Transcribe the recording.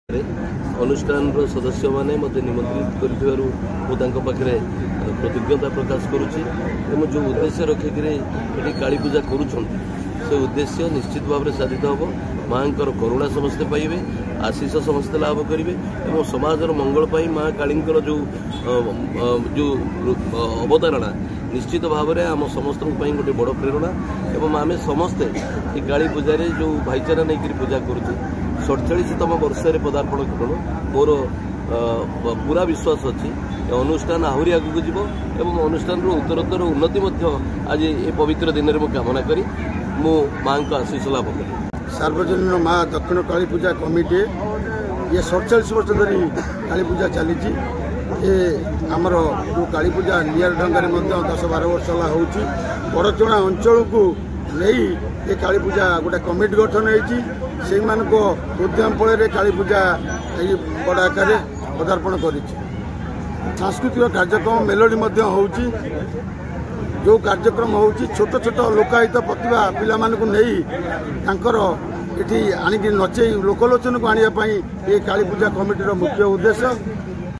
अनुष्ठान सदस्य मैंने मत निमंत्रित करे कृतज्ञता प्रकाश करुच्ची जो उद्देश्य रखिक काली पूजा कर उद्देश्य निश्चित भाव में साधित हम माँ करुणा समस्ते पाइबे आशीष समस्ते लाभ करेंगे और समाजर मंगल माँ काली जो अवधारणा निश्चित भाव में आम समस्त गोटे बड़ प्रेरणा एवं आम समस्ते काली पूजा जो भाईचारा नहीं पूजा करुचे 47तम वर्ष पदार्पण करूँ मोर पूरा विश्वास अच्छी अनुष्ठान आहरी आगू जीव एवं अनुष्ठान उत्तरोत्तर उन्नति आज ये पवित्र दिन में कामना करी मु माँ को आशीष लाभ करी। सार्वजनीन माँ दक्षिण काली पूजा कमिटी ये 47 वर्ष धरी काली पूजा चली आमर जो काली पूजा नियर ढंग से 10-12 वर्ष हो बड़चणा अंचल को नहीं ये काली पूजा गोटे कमिटी गठन हो उद्यम फल काली पूजा बड़ आकार पदार्पण कर सांस्कृतिक कार्यक्रम मेलोडी हो जो कार्यक्रम हो छोट छोट लोकायत प्रतिभा पिला ये आणिक नचे लोकलोचन को आने ये काली पूजा कमिटीर मुख्य उद्देश्य